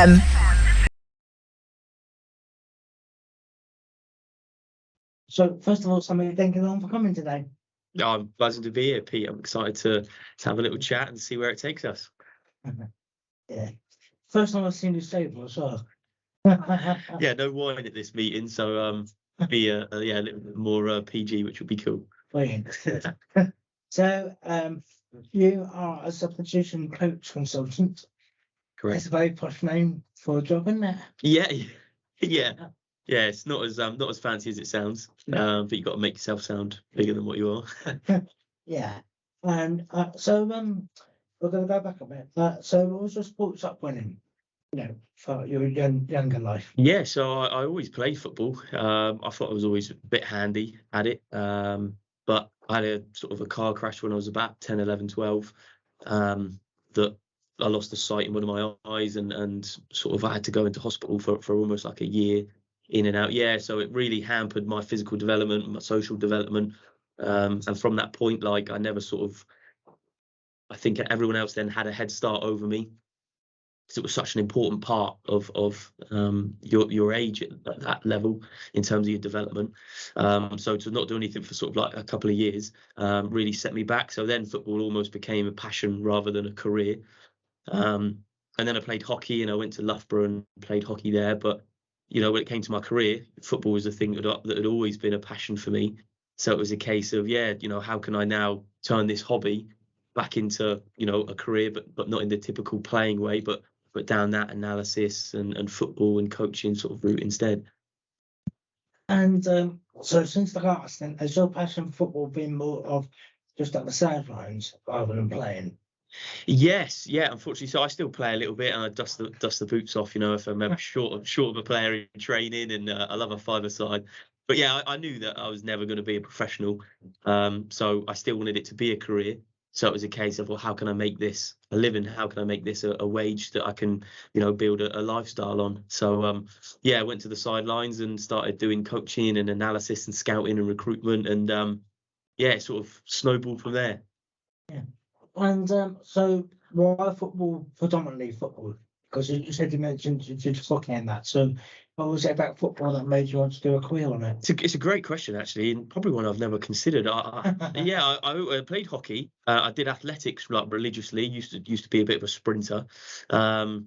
FM. So, first of all, Sammy, thank you all for coming today. I'm buzzing to be here, Pete. I'm excited to have a little chat and see where it takes us. Yeah. First time I've seen you sober as well. Yeah, no wine at this meeting, so be a little bit more PG, which would be cool. Brilliant. So, you are a substitution coach consultant. Correct. It's a very posh name for a job, isn't it? Yeah. It's not as fancy as it sounds, but you've got to make yourself sound bigger than what you are. Yeah. And so we're going to go back a bit. So what was your sports upbringing, for your younger life? Yeah, so I always played football. I thought I was always a bit handy at it. But I had a sort of a car crash when I was about 10, 11, 12, that I lost the sight in one of my eyes and sort of I had to go into hospital for almost like a year in and out. Yeah, so it really hampered my physical development, my social development. And from that point, like I never I think everyone else then had a head start over me, because it was such an important part of your age at that level in terms of your development. So to not do anything for sort of like a couple of years really set me back. So then football almost became a passion rather than a career. And then I played hockey and I went to Loughborough and played hockey there. But, when it came to my career, football was a thing that had always been a passion for me. So it was a case of, how can I now turn this hobby back into, a career, but not in the typical playing way, but down that analysis and football and coaching sort of route instead. And so since the car accident, has your passion for football been more of just at the sidelines rather than playing? Yes, unfortunately. So I still play a little bit and I dust the boots off, if I'm ever short of a player in training, and I love a five-a-side. But yeah, I knew that I was never going to be a professional. So I still wanted it to be a career. So it was a case of, well, how can I make this a living? How can I make this a wage that I can, build a lifestyle on? So, I went to the sidelines and started doing coaching and analysis and scouting and recruitment. And it sort of snowballed from there. Yeah. And so why football, predominantly football? Because you said you mentioned you did hockey and that. So what was it about football that made you want to do a career on it? It's a great question, actually, and probably one I've never considered. I played hockey. I did athletics like religiously. Used to be a bit of a sprinter, and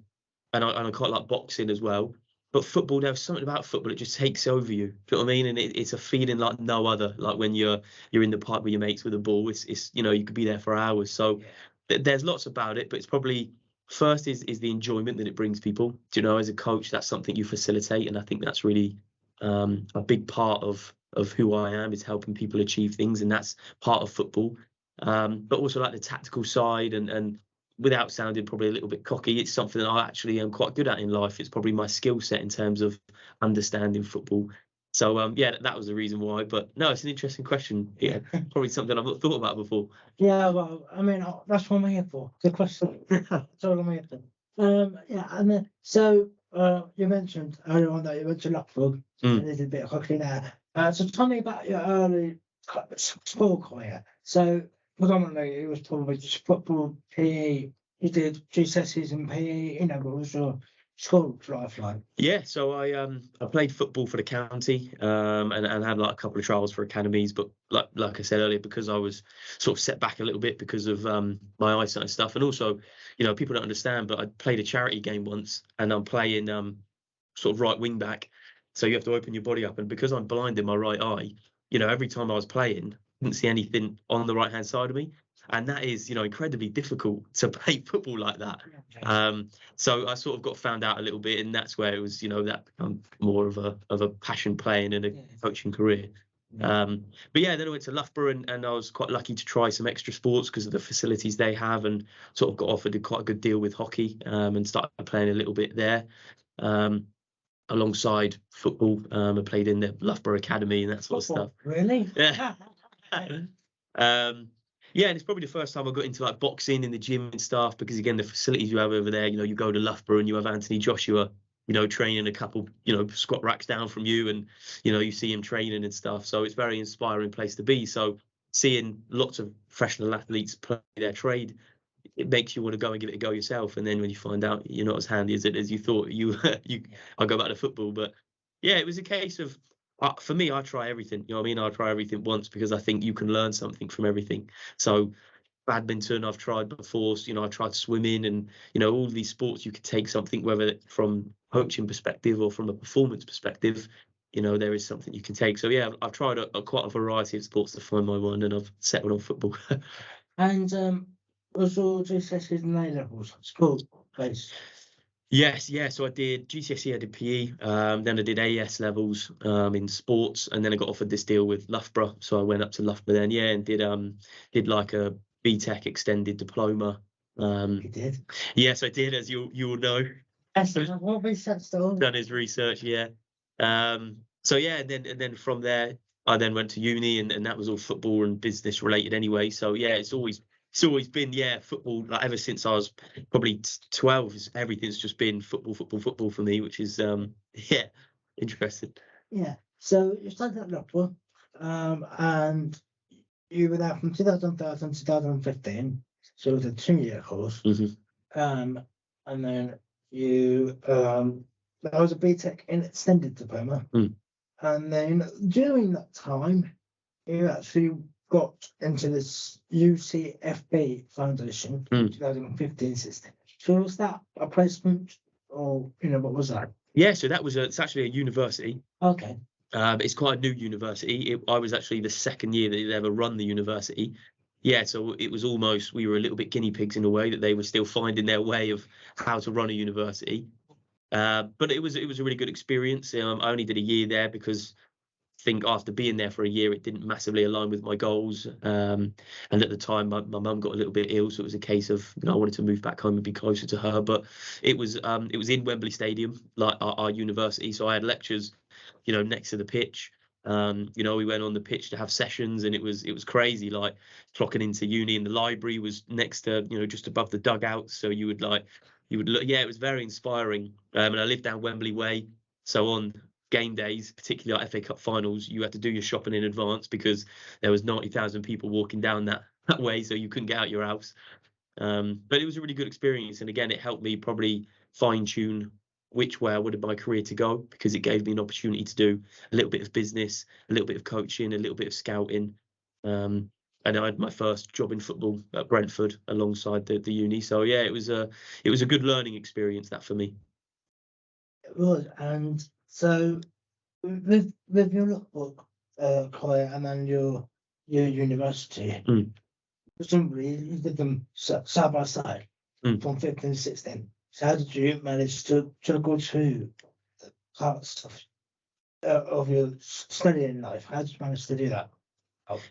I quite like boxing as well. But football, there was something about football, it just takes over you. Do you know what I mean? And it's a feeling like no other. Like when you're in the park with your mates with a ball, it's you could be there for hours. So there's lots about it, but it's probably first is the enjoyment that it brings people. As a coach, that's something you facilitate, and I think that's really a big part of who I am, is helping people achieve things, and that's part of football. But also like the tactical side, and without sounding probably a little bit cocky, it's something that I actually am quite good at in life. It's probably my skill set in terms of understanding football. So that was the reason why. But no, it's an interesting question. Yeah, probably something I've not thought about before. Yeah, well, I mean, that's what I'm here for. Good question. That's all I'm here for. And then so you mentioned earlier on that you went to Loughborough and did a bit of hockey there. So tell me about your early sport career. So predominantly it was probably just football, PE. You did GCSEs in PE. What was your school life like? Yeah, so I played football for the county, and had like a couple of trials for academies, but like I said earlier, because I was sort of set back a little bit because of my eyesight and stuff, and also people don't understand, but I played a charity game once, and I'm playing sort of right wing back, so you have to open your body up, and because I'm blind in my right eye, every time I was playing, I didn't see anything on the right hand side of me. And that is, incredibly difficult to play football like that. So I sort of got found out a little bit, and that's where it was, that become more of a passion playing and a coaching career. But then I went to Loughborough, and I was quite lucky to try some extra sports because of the facilities they have, and sort of got offered quite a good deal with hockey, and started playing a little bit there. Alongside football, I played in the Loughborough Academy and that sort of stuff. Really? Yeah. And it's probably the first time I got into like boxing in the gym and stuff, because again, the facilities you have over there, you go to Loughborough and you have Anthony Joshua, training a couple, squat racks down from you, and, you see him training and stuff. So it's a very inspiring place to be. So seeing lots of professional athletes play their trade, it makes you want to go and give it a go yourself. And then when you find out you're not as handy as you thought I'll go back to football. But yeah, it was a case of, for me, I try everything. You know what I mean? I try everything once because I think you can learn something from everything. So badminton I've tried before. So, I tried swimming, and all these sports you could take something, whether from coaching perspective or from a performance perspective. There is something you can take. So yeah, I've tried quite a variety of sports to find my one, and I've settled on football. And was your GCSEs and A levels school based? Yes, yeah. So I did GCSE, I did PE, then I did AS levels in sports, and then I got offered this deal with Loughborough. So I went up to Loughborough then, yeah, and did like a BTEC extended diploma. You did? Yes, I did, as you will know. Yes, what research still? Done his research, yeah. So yeah, and then from there, I then went to uni, and that was all football and business related anyway. So yeah, it's always been football. Like ever since I was probably 12, everything's just been football for me, which is interesting. Yeah. So you started at Loughborough, and you were there from 2013 to 2015. So it was a 2-year course. Mm-hmm. And then you that was a BTEC in extended diploma. And then during that time, you actually got into this UCFB Foundation in 2015-16. So was that a placement, or what was that? Yeah, so it's actually a university. Okay. It's quite a new university. I was actually the second year that they'd ever run the university. Yeah, so it was almost, we were a little bit guinea pigs in a way, that they were still finding their way of how to run a university. But it was a really good experience. I only did a year there because I think after being there for a year, it didn't massively align with my goals. And at the time, my mum got a little bit ill, so it was a case of I wanted to move back home and be closer to her. But it was in Wembley Stadium, like our university. So I had lectures, next to the pitch. We went on the pitch to have sessions, and it was crazy. Like clocking into uni, and the library was next to just above the dugouts. So you would look. Yeah, it was very inspiring. And I lived down Wembley Way, so on game days, particularly like FA Cup finals, you had to do your shopping in advance because there was 90,000 people walking down that way, so you couldn't get out your house. But it was a really good experience, and again, it helped me probably fine tune which way I wanted my career to go, because it gave me an opportunity to do a little bit of business, a little bit of coaching, a little bit of scouting. And I had my first job in football at Brentford alongside the uni. So yeah, it was a good learning experience, that for me. It was. And so with your lookbook, Claire, and then your university, presumably you did them side by side from 15 to 16. So how did you manage to go to parts of your studying life? How did you manage to do that?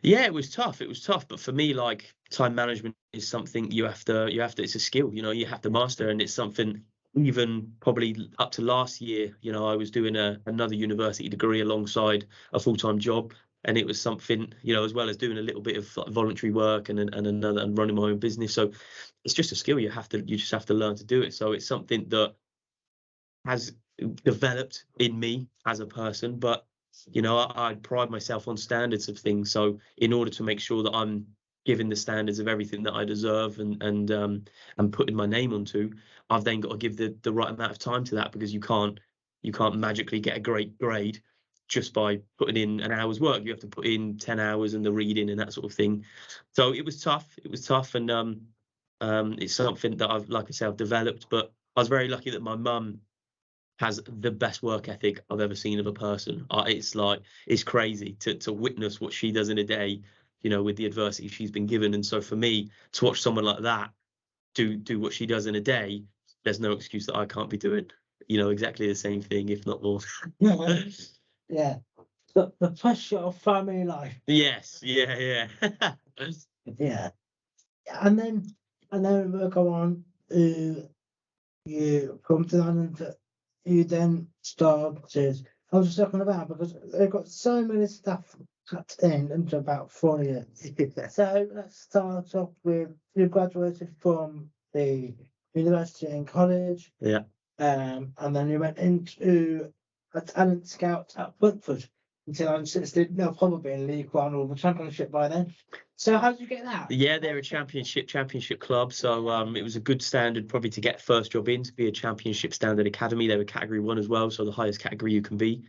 Yeah, it was tough. But for me, like, time management is something you have to. It's a skill, you have to master, and it's something. Even probably up to last year, I was doing another university degree alongside a full-time job, and it was something, as well as doing a little bit of voluntary work and running my own business. So it's just a skill you just have to learn to do it. So it's something that has developed in me as a person, but I pride myself on standards of things. So in order to make sure that I'm giving the standards of everything that I deserve and putting my name onto, I've then got to give the right amount of time to that, because you can't magically get a great grade just by putting in an hour's work. You have to put in 10 hours and the reading and that sort of thing. So it was tough, and it's something that I've developed. But I was very lucky that my mum has the best work ethic I've ever seen of a person. It's crazy to witness what she does in a day, with the adversity she's been given. And so for me to watch someone like that do what she does in a day, there's no excuse that I can't be doing, exactly the same thing, if not more. Yeah. The pressure of family life. Yes. Yeah. Yeah. And then we'll go on. You come to London. You then started. I was just talking about, because they've got so many stuff cut in into about 4 years. So let's start off with, you graduated from the university and college. Yeah. And then you went into a talent scout at Brentford in 2016. They'll probably be in League One or the Championship by then. So how did you get that? Yeah, they're a championship club. So it was a good standard probably to get first job in, to be a championship standard academy. They were category 1 as well, so the highest category you can be.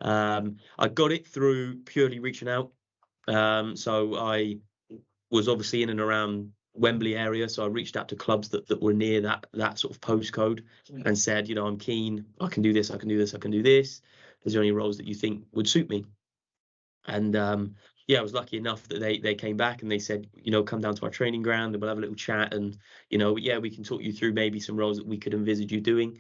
I got it through purely reaching out. So I was obviously in and around Wembley area, so I reached out to clubs that were near that sort of postcode and said, you know, I'm keen, I can do this, I can do this, I can do this. Is there any roles that you think would suit me? And yeah, I was lucky enough that they came back and they said, you know, come down to our training ground and we'll have a little chat, and you know, yeah, we can talk you through maybe some roles that we could envisage you doing.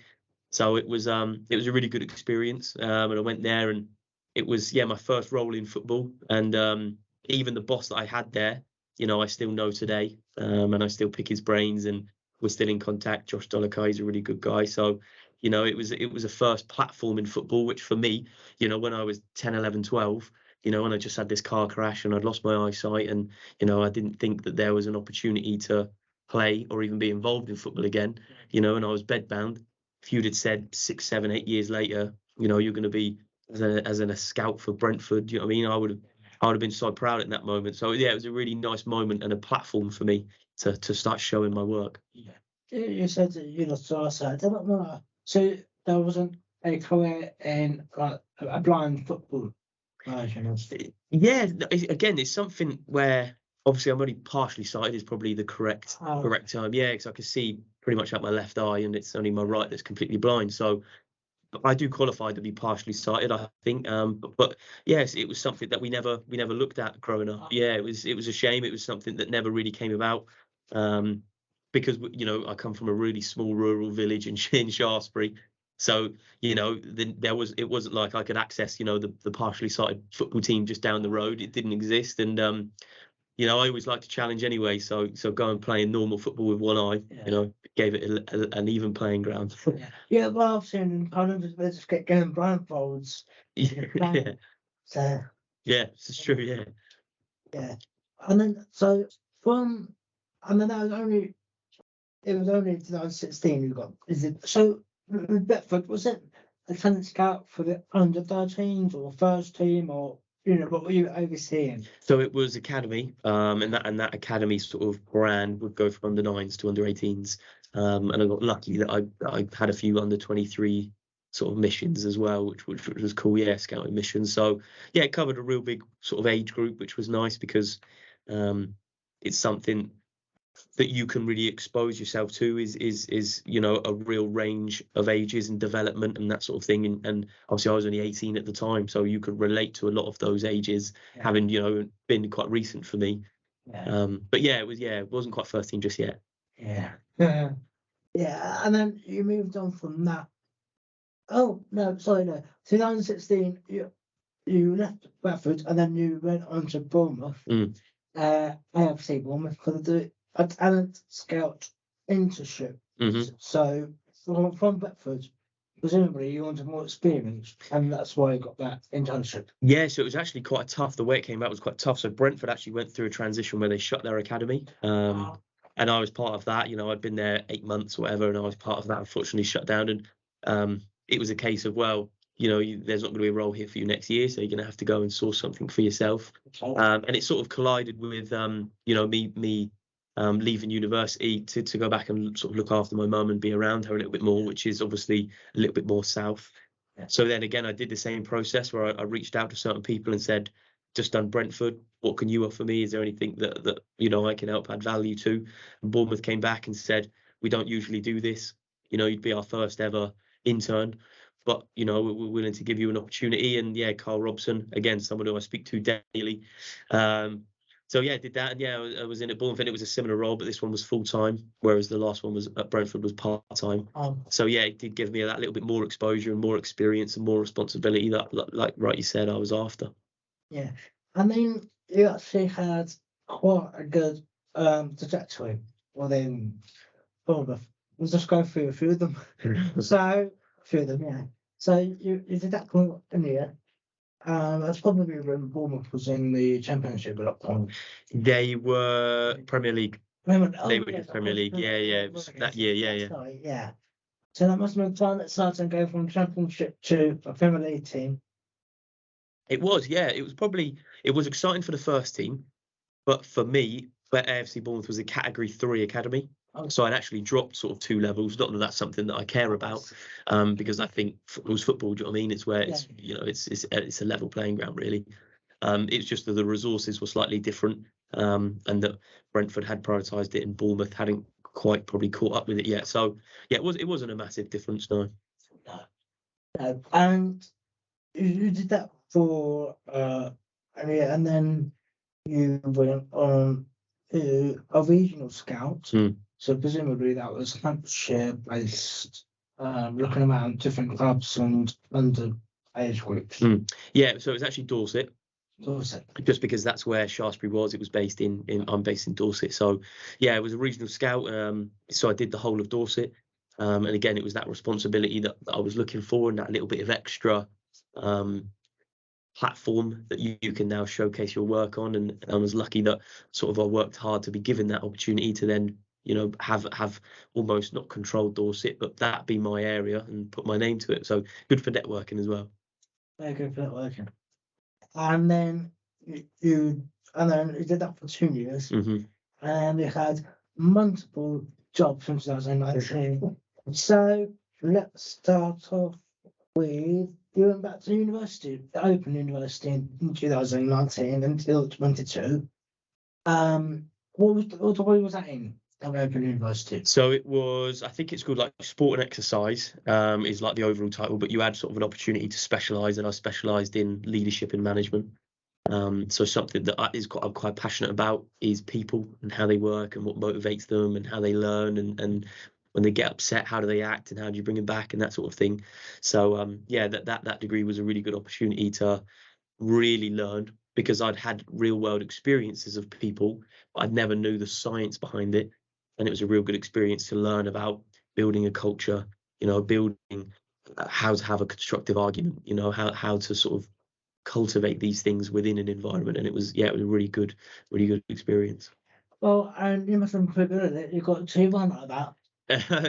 So it was a really good experience, and I went there, and it was my first role in football, and even the boss that I had there, you know, I still know today, and I still pick his brains, and we're still in contact. Josh Dolakai, he's a really good guy. So, you know, it was a first platform in football, which for me, you know, when I was 10, 11, 12, you know, when I just had this car crash and I'd lost my eyesight, and, you know, I didn't think that there was an opportunity to play or even be involved in football again, you know, and I was bedbound. If you'd had said 6, 7, 8 years later, you know, you're going to be as a scout for Brentford, you know what I mean? I would have been so proud in that moment. So yeah, it was a really nice moment and a platform for me to start showing my work. Yeah. You said that you lost your eyesight. So there wasn't a career in like a blind football version of it. Yeah, again, it's something where obviously I'm only partially sighted is probably the correct term. Yeah, because I can see pretty much out my left eye, and it's only my right that's completely blind. So I do qualify to be partially sighted, I think. But yes, it was something that we never looked at growing up. Yeah, it was a shame. It was something that never really came about. Because, you know, I come from a really small rural village in Shaftesbury. So, you know, it wasn't like I could access, you know, the partially sighted football team just down the road. It didn't exist. And you know, I always like to challenge anyway. So go and play in normal football with one eye, you know, gave it an even playing ground. Yeah, well, I've seen kind of they just get going blindfolds. Yeah. So yeah, it's true. Yeah. Yeah, and then so and then that was only 2016 you got. Is it so? With Bedford, was it a talent scout for the under 13s or first team, or you know what were you overseeing? So it was academy, and that academy sort of brand would go from under 9s to under 18s, and I got lucky that I had a few under 23 sort of missions as well, which was cool. Yeah, scouting missions. So yeah, it covered a real big sort of age group, which was nice because it's something that you can really expose yourself to is you know, a real range of ages and development and that sort of thing, and obviously I was only 18 at the time, so you could relate to a lot of those ages, having, you know, been quite recent for me. But yeah, it wasn't quite first team just yet. Yeah. And then you moved on from that. Oh no, sorry, no. 2016 you left Bradford and then you went on to Bournemouth. AFC Bournemouth for a talent scout internship. So from Bedford, presumably you wanted more experience, and that's why you got that internship. Yeah, so it was actually quite tough. The way it came out was quite tough. So Brentford actually went through a transition where they shut their academy, and I was part of that. You know, I'd been there 8 months or whatever, and I was part of that. Unfortunately, shut down, and it was a case of, well, you know, there's not going to be a role here for you next year, so you're going to have to go and source something for yourself. And it sort of collided with, you know, me leaving university to go back and sort of look after my mum and be around her a little bit more, which is obviously a little bit more south. So then again, I did the same process where I reached out to certain people and said, just done Brentford, what can you offer me? Is there anything that you know, I can help add value to? And Bournemouth came back and said, we don't usually do this. You know, you'd be our first ever intern, but you know, we're willing to give you an opportunity. And yeah, Carl Robson, again, someone who I speak to daily. So yeah, I did that, and yeah, I was in at Bournemouth, and it was a similar role, but this one was full time, whereas the last one was at Brentford was part time. So yeah, it did give me that little bit more exposure and more experience and more responsibility that, like right you said, I was after. Yeah, and then you actually had quite a good trajectory within Bournemouth. We'll just go through a few of them. So you did that for a year. That's probably when Bournemouth was in the Championship at that point. They were Premier League. They were Premier League. Yeah. It was that year. Yeah. Sorry, yeah. So that must have been fun at starting and go from Championship to a Premier League team. It was, yeah. It was exciting for the first team. But for me, where AFC Bournemouth was a Category 3 academy, so I'd actually dropped sort of 2 levels. Not that that's something that I care about, because I think football's football. Do you know what I mean? It's where it's it's a level playing ground really. It's just that the resources were slightly different, and that Brentford had prioritised it, and Bournemouth hadn't quite probably caught up with it yet. So yeah, it wasn't a massive difference, no. No. And you did that for and then you went on a regional scout. So presumably that was Hampshire based, looking around different clubs and under age groups. Yeah, so it was actually Dorset. Dorset. Just because that's where Shaftesbury was. It was based in I'm based in Dorset. So yeah, it was a regional scout. So I did the whole of Dorset. And again, it was that responsibility that I was looking for, and that little bit of extra platform that you can now showcase your work on. And I was lucky that sort of I worked hard to be given that opportunity to then, you know, have almost not controlled Dorset, but that be my area and put my name to it. So good for networking as well. Very good for networking. And then you did that for 2 years, and you had multiple jobs from 2019. So let's start off with you went back to university, the Open University in 2019 until 22. What was that in? Open University. So it was, I think it's called like Sport and Exercise, is like the overall title, but you had sort of an opportunity to specialise, and I specialised in leadership and management. So something that I'm quite passionate about is people and how they work and what motivates them and how they learn, and when they get upset, how do they act and how do you bring them back and that sort of thing. So yeah, that degree was a really good opportunity to really learn, because I'd had real world experiences of people, but I'd never knew the science behind it. And it was a real good experience to learn about building a culture, you know, building how to have a constructive argument, you know, how to sort of cultivate these things within an environment. And it was a really good experience. Well, and you must have been pretty good at it. You got 2-1 like that.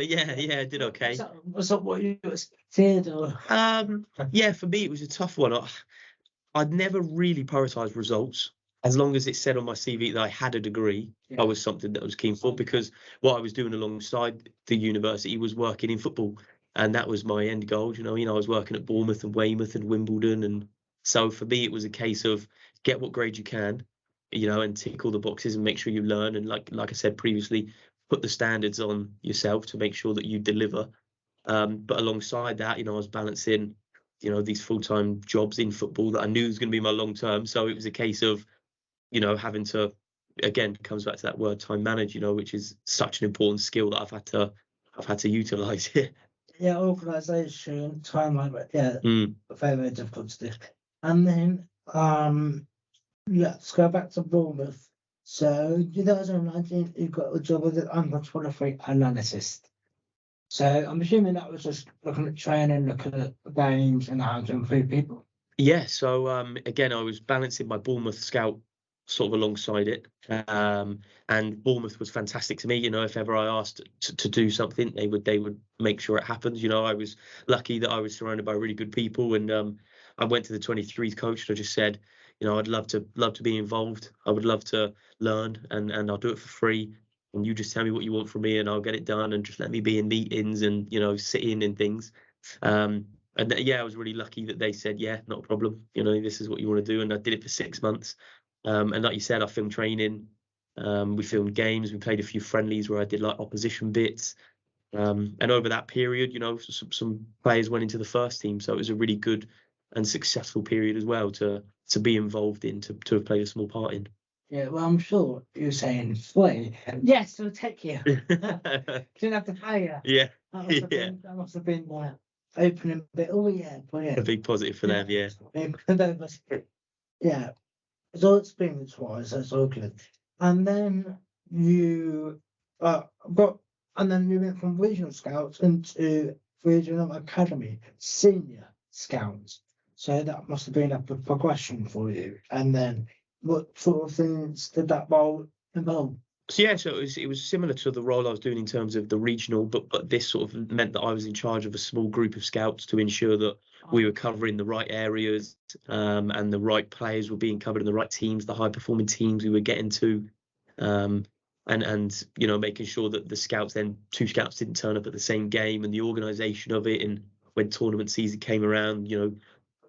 Yeah, I did okay. Was that what you expected? Or? Yeah, for me it was a tough one. I'd never really prioritised results. As long as it said on my CV that I had a degree, I was something that I was keen for, because what I was doing alongside the university was working in football, and that was my end goal. You know, I was working at Bournemouth and Weymouth and Wimbledon, and so for me it was a case of get what grade you can, you know, and tick all the boxes and make sure you learn, and like I said previously, put the standards on yourself to make sure that you deliver. But alongside that, you know, I was balancing, you know, these full-time jobs in football that I knew was going to be my long term. So it was a case of, you know, having to, again, comes back to that word time manage, you know, which is such an important skill that I've had to utilise here. Yeah, organisation, time management, very difficult to do. And then let's go back to Bournemouth. So 2019 you got a job as an under-23 analyst. So I'm assuming that was just looking at training, looking at games and how to improve people. Yeah, so again, I was balancing my Bournemouth scout sort of alongside it, and Bournemouth was fantastic to me. You know, if ever I asked to do something, they would make sure it happens. You know, I was lucky that I was surrounded by really good people, and I went to the 23s coach and I just said, you know, I'd love to be involved. I would love to learn, and I'll do it for free. And you just tell me what you want from me, and I'll get it done. And just let me be in meetings and, you know, sit in and things. And yeah, I was really lucky that they said, yeah, not a problem. You know, this is what you want to do. And I did it for 6 months. And like you said, I filmed training. We filmed games. We played a few friendlies where I did like opposition bits. And over that period, you know, some players went into the first team. So it was a really good and successful period as well to be involved in, to have played a small part in. Yeah, well, I'm sure you're saying free. Yes, it'll take you. Didn't have to pay you. Yeah. That must have been opening bit. Oh yeah, brilliant. A big positive for them, yeah. Yeah. It's all experience-wise, that's all good. And then you went from regional scouts into regional academy, senior scouts. So that must have been a progression for you. And then what sort of things did that role involve? So yeah, so it was similar to the role I was doing in terms of the regional, but this sort of meant that I was in charge of a small group of scouts to ensure that we were covering the right areas, and the right players were being covered in the right teams, the high performing teams we were getting to, and making sure that the scouts, then 2 scouts didn't turn up at the same game, and the organisation of it, and when tournament season came around,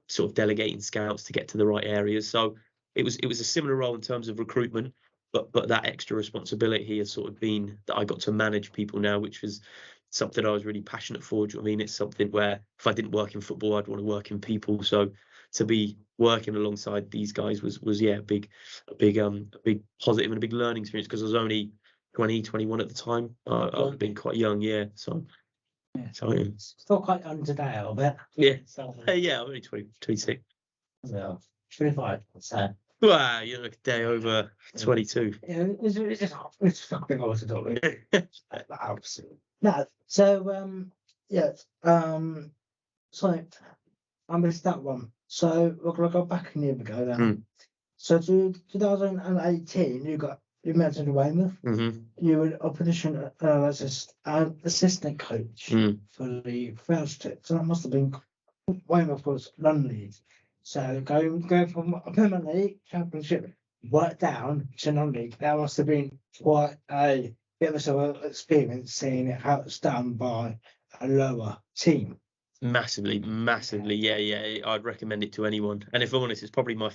sort of delegating scouts to get to the right areas. So it was a similar role in terms of recruitment, but that extra responsibility has sort of been that I got to manage people now, which was something I was really passionate for. Do you know what I mean? It's something where if I didn't work in football, I'd want to work in people. So to be working alongside these guys was a big positive and a big learning experience, because I was only 20, 21 at the time. I've been quite young, yeah. So Yeah. exciting. Still quite young today, I'll bet. Yeah. So, Yeah, I'm only 26. so 25. So Wow, you're like a day over 22. yeah, it's fucking awesome, don't it? Absolutely. No, so so I missed that one. So we're gonna go back a year ago then. So to 2018, you mentioned Weymouth. You were a position as an assistant coach for the first tip. So that must have been Weymouth was non-league. So going from a Premier League Championship right down to non-league, that must have been quite a bit of an experience seeing how it's done by a lower team. Massively, yeah. I'd recommend it to anyone. And if I'm honest, it's probably my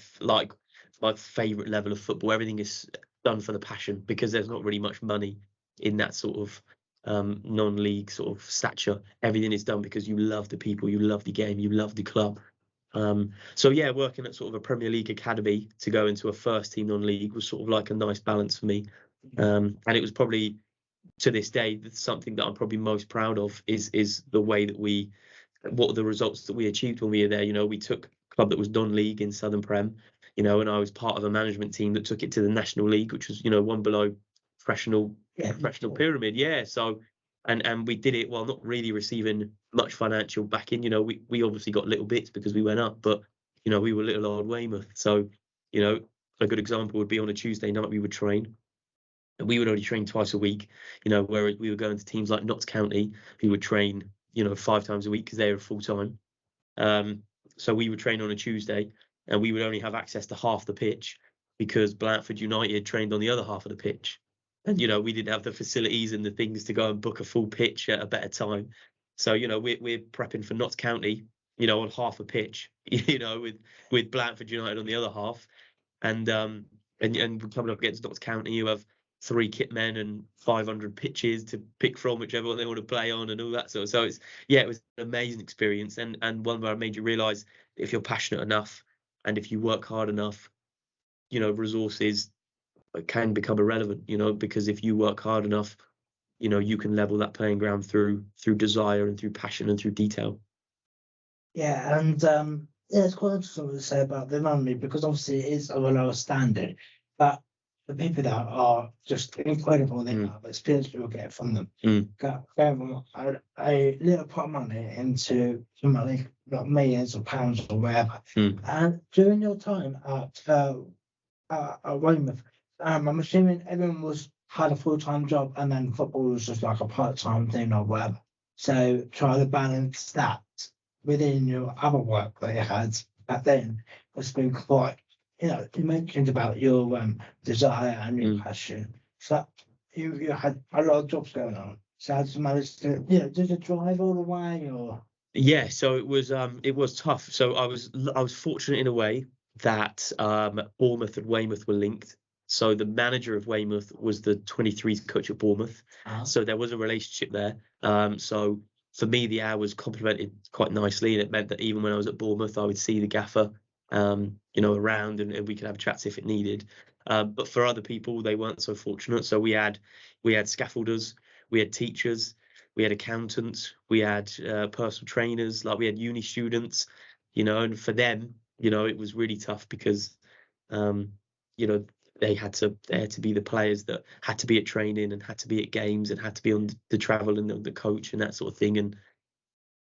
favourite level of football. Everything is done for the passion, because there's not really much money in that sort of non-league sort of stature. Everything is done because you love the people, you love the game, you love the club. So yeah, working at sort of a Premier League academy to go into a first team non-league was sort of like a nice balance for me. And it was probably, to this day, something that I'm probably most proud of is the way that what are the results that we achieved when we were there. We took a club that was non-league in Southern Prem, and I was part of a management team that took it to the National League, which was, one below professional pyramid. Yeah. So, and we did it while not really receiving much financial backing. We obviously got little bits because we went up, but, we were little old Weymouth. So, a good example would be on a Tuesday night we would train. And we would only train twice a week, where we were going to teams like Notts County, who would train 5 times a week because they were full time. So we would train on a Tuesday, and we would only have access to half the pitch because Brentford United trained on the other half of the pitch. And, we didn't have the facilities and the things to go and book a full pitch at a better time. So, we're prepping for Notts County, on half a pitch, with Brentford United on the other half. And we're coming up against Notts County, you have 3 kit men and 500 pitches to pick from, whichever one they want to play on, and all that sort of. So it was an amazing experience, and one where I made you realise that if you're passionate enough and if you work hard enough, resources can become irrelevant. Because if you work hard enough, you can level that playing ground through desire and through passion and through detail. Yeah, and it's quite interesting to say about the non-league, because obviously it is of a lower standard, but the people that are just incredible, the experience you'll get from them. Going from a little pot of money into money, not millions of pounds or whatever. And during your time at Weymouth, I'm assuming everyone had a full-time job, and then football was just like a part-time thing or whatever. So try to balance that within your other work that you had back then has been quite. You mentioned about your desire and your passion. So you had a lot of jobs going on. So how did you manage to, did you drive all the way, or? Yeah, so it was tough. So I was fortunate in a way that Bournemouth and Weymouth were linked. So the manager of Weymouth was the 23s coach at Bournemouth. So there was a relationship there. So for me, the hours complemented quite nicely, and it meant that even when I was at Bournemouth, I would see the gaffer around, and we could have chats if it needed. But for other people, they weren't so fortunate. So we had scaffolders, we had teachers, we had accountants, we had personal trainers, like we had uni students, and for them, it was really tough because, they had to be the players that had to be at training and had to be at games and had to be on the travel and the coach and that sort of thing. And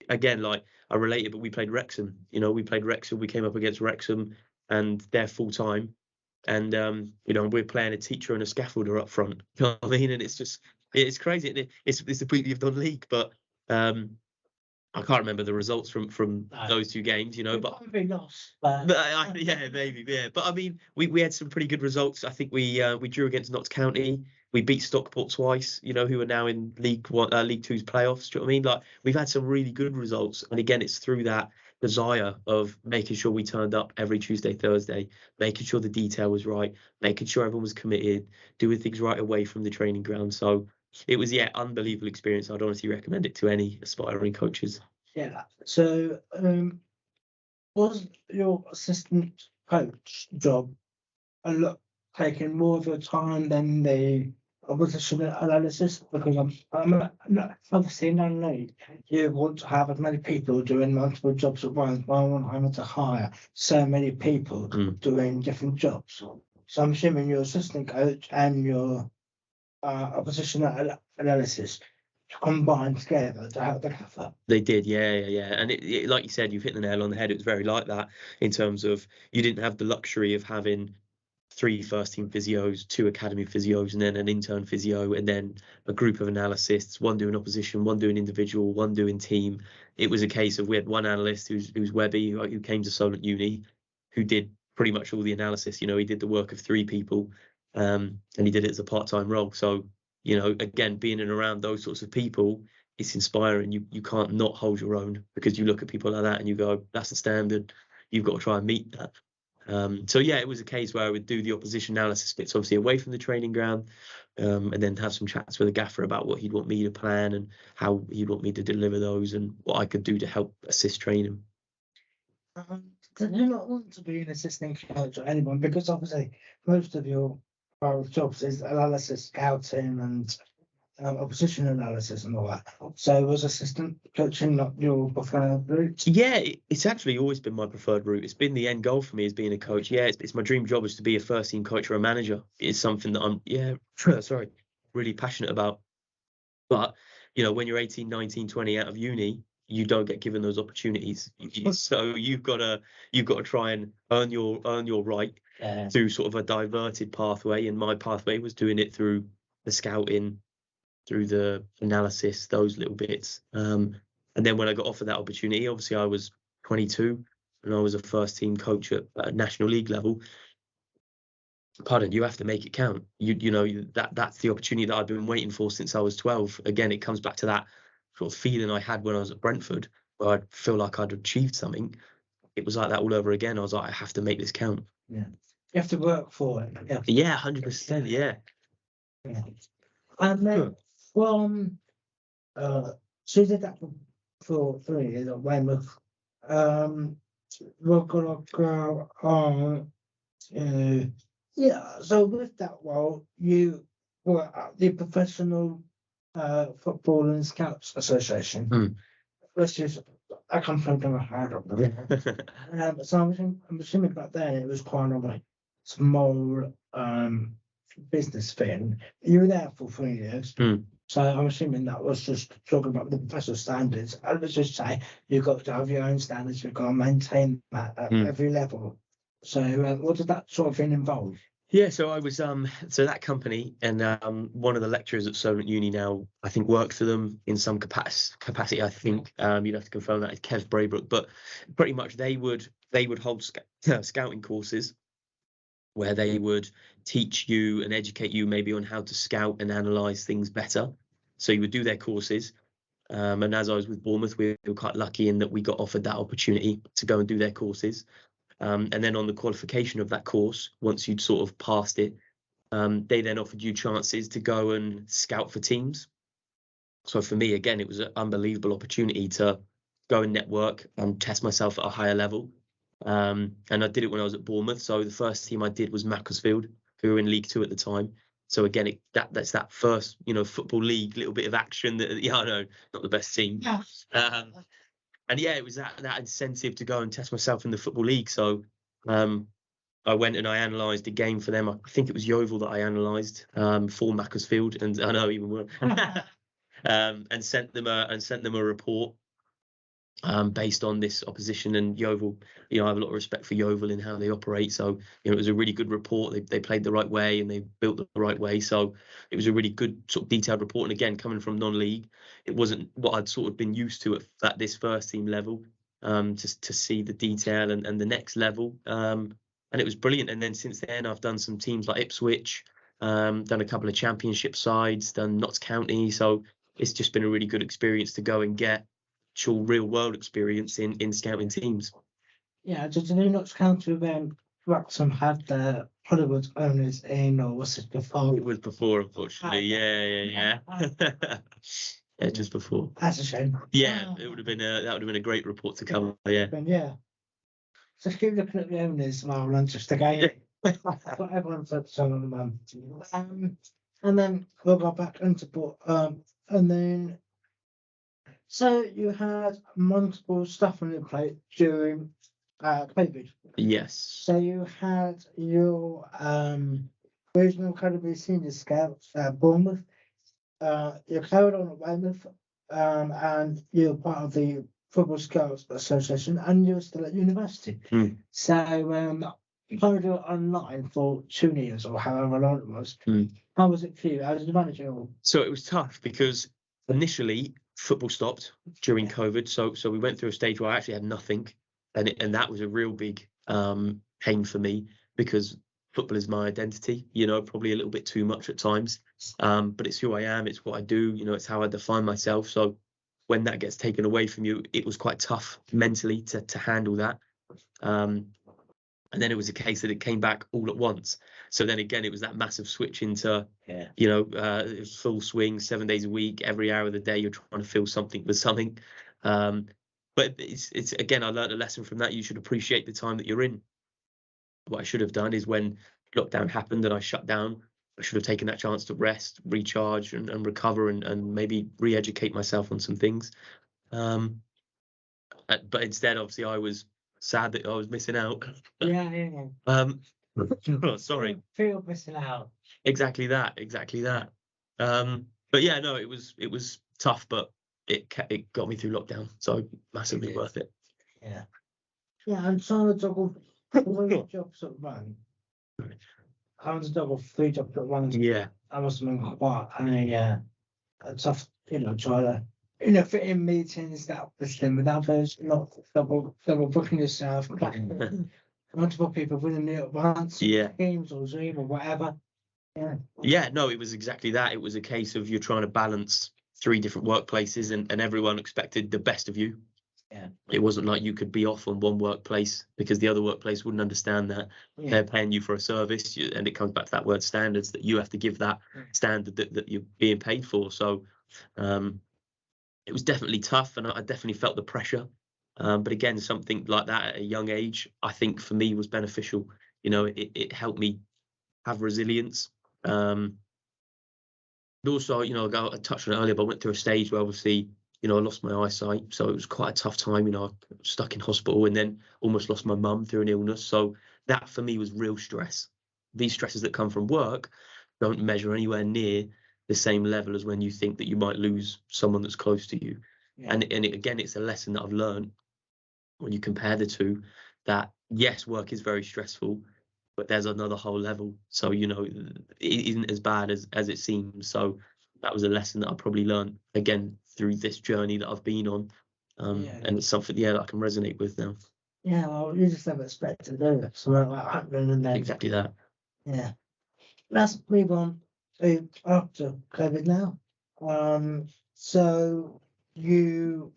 again, like I related, but we played Wrexham. We came up against Wrexham, and they're full time, and we're playing a teacher and a scaffolder up front. You know what I mean? And it's crazy. It's the beauty of non-league, but I can't remember the results from No. those two games, you know, but probably lost. But yeah, maybe, yeah. But I mean, we had some pretty good results. I think we drew against Notts County. We beat Stockport twice, you know, who are now in League Two's playoffs. Do you know what I mean? Like, we've had some really good results, and again, it's through that desire of making sure we turned up every Tuesday, Thursday, making sure the detail was right, making sure everyone was committed, doing things right away from the training ground. So it was, yeah, unbelievable experience. I'd honestly recommend it to any aspiring coaches. yeah. So was your assistant coach job a lot taking more of your time than the opposition analysis? Because obviously in our league, you want to have as many people doing multiple jobs at once. I want having to hire so many people doing different jobs. So I'm assuming your assistant coach and your opposition analysis combined together to help the gaffer. They did, yeah. And it, like you said, you've hit the nail on the head. It was very like that in terms of you didn't have the luxury of having 3 first-team physios, 2 academy physios, and then an intern physio, and then a group of analysts, one doing opposition, one doing individual, one doing team. It was a case of we had one analyst who's Webby, who came to Solent Uni, who did pretty much all the analysis. You know, he did the work of 3 people, and he did it as a part-time role. So, you know, again, being in and around those sorts of people, it's inspiring. You can't not hold your own, because you look at people like that and you go, that's the standard. You've got to try and meet that. So yeah, it was a case where I would do the opposition analysis bits, obviously away from the training ground, and then have some chats with the gaffer about what he'd want me to plan and how he'd want me to deliver those and what I could do to help assist training. Do you not want to be an assistant coach or anyone? Because obviously most of your jobs is analysis, scouting, and opposition analysis and all that. So was assistant coaching not your preferred route? Yeah, it's actually always been my preferred route. It's been the end goal for me as being a coach. Yeah, it's my dream job is to be a first team coach or a manager. It's something that I'm, really passionate about. But, you know, when you're 18, 19, 20 out of uni, you don't get given those opportunities. So you've got to try and earn your right through sort of a diverted pathway. And my pathway was doing it through the scouting, through the analysis, those little bits. And then when I got offered that opportunity, obviously I was 22 and I was a first team coach at National League level. Pardon, you have to make it count. You know, that's the opportunity that I've been waiting for since I was 12. Again, it comes back to that sort of feeling I had when I was at Brentford, where I feel like I'd achieved something. It was like that all over again. I was like, I have to make this count. Yeah. You have to work for it. Yeah, 100%. Yeah. And then from so you did that for 3 years at Weymouth. We're gonna go on to so with that role you were at the Professional Football and Scouts Association, which is I come from a hard up. So I'm assuming back then it was kind of like small business thing. You were there for 3 years. So I'm assuming that was just talking about the professional standards. I would just say you've got to have your own standards, you've got to maintain that at every level. So what does that sort of thing involve? Yeah, so I was so that company, and one of the lecturers at Solent Uni now, I think, works for them in some capacity. I think you'd have to confirm that. It's Kev Braybrook, but pretty much they would hold scouting courses where they would teach you and educate you maybe on how to scout and analyse things better. So you would do their courses. And as I was with Bournemouth, we were quite lucky in that we got offered that opportunity to go and do their courses. And then on the qualification of that course, once you'd sort of passed it, they then offered you chances to go and scout for teams. So for me, again, it was an unbelievable opportunity to go and network and test myself at a higher level. And I did it when I was at Bournemouth. So the first team I did was Macclesfield, who were in League Two at the time. So again, that's that first, football league, little bit of action. I know, not the best team. And yeah, it was that incentive to go and test myself in the football league. So I went and I analysed a game for them. I think it was Yeovil that I analysed for Macclesfield, and I know even more. And sent them a report. based on this opposition. And Yeovil, I have a lot of respect for Yeovil and how they operate. So, it was a really good report. They played the right way and they built the right way. So it was a really good sort of detailed report. And again, coming from non-league, it wasn't what I'd sort of been used to at this first team level, just to see the detail and the next level. And it was brilliant. And then since then, I've done some teams like Ipswich, done a couple of championship sides, done Notts County. So it's just been a really good experience to go and get actual real world experience in scouting teams. Yeah, did you know Notts County when Wrexham had the Hollywood owners in, or was it before? It was before, unfortunately. Yeah. Yeah, just before. That's a shame. Yeah, it would have been that would have been a great report to cover. Yeah. Yeah. So keep looking at the owners rather than just the game. What everyone's focused on the moment. And then we'll go back into and then. So you had multiple stuff on your plate during COVID. Yes. So you had your regional academy senior scouts at Bournemouth. You carried on at Weymouth, and you're part of the Football Scouts Association, and you're still at university. So you carried on online for 2 years or however long it was. How was it for you? How did you manage it all? So it was tough because initially football stopped during COVID. So we went through a stage where I actually had nothing, and that was a real big pain for me because football is my identity. Probably a little bit too much at times, but it's who I am. It's what I do. It's how I define myself. So when that gets taken away from you, it was quite tough mentally to handle that. And then it was a case that it came back all at once. So then again, it was that massive switch into, it was full swing, 7 days a week, every hour of the day, you're trying to fill something with something. But it's again, I learned a lesson from that. You should appreciate the time that you're in. What I should have done is when lockdown happened and I shut down, I should have taken that chance to rest, recharge and recover and maybe re-educate myself on some things. But instead, obviously, I was sad that I was missing out. Sorry. Feel missing out. Exactly that. But yeah, no, it was tough, but it got me through lockdown, so massively worth it. Yeah, I'm trying to juggle 3 jobs at once. Having to juggle 3 jobs at once. Yeah, I must have been quite a tough, try to fit in meetings that with others, not double booking yourself. Multiple people within the advance, Teams or Zoom or whatever. Yeah, no, it was exactly that. It was a case of you're trying to balance 3 different workplaces and everyone expected the best of you. Yeah. It wasn't like you could be off on one workplace because the other workplace wouldn't understand that. They're paying you for a service, and it comes back to that word standards, that you have to give that standard that you're being paid for. So it was definitely tough, and I definitely felt the pressure. But again, something like that at a young age, I think for me was beneficial. It helped me have resilience. But also, I touched on it earlier, but I went through a stage where obviously, I lost my eyesight. So it was quite a tough time. I was stuck in hospital and then almost lost my mum through an illness. So that for me was real stress. These stresses that come from work don't measure anywhere near the same level as when you think that you might lose someone that's close to you. And again, it's a lesson that I've learned when you compare the two, that yes, work is very stressful, but there's another whole level. So, it isn't as bad as it seems. So that was a lesson that I probably learned again through this journey that I've been on. And it's something, that I can resonate with now. Yeah, well, you just never expected to do it. So that happened and then. Exactly that. Yeah. Let's move on to after COVID now. So you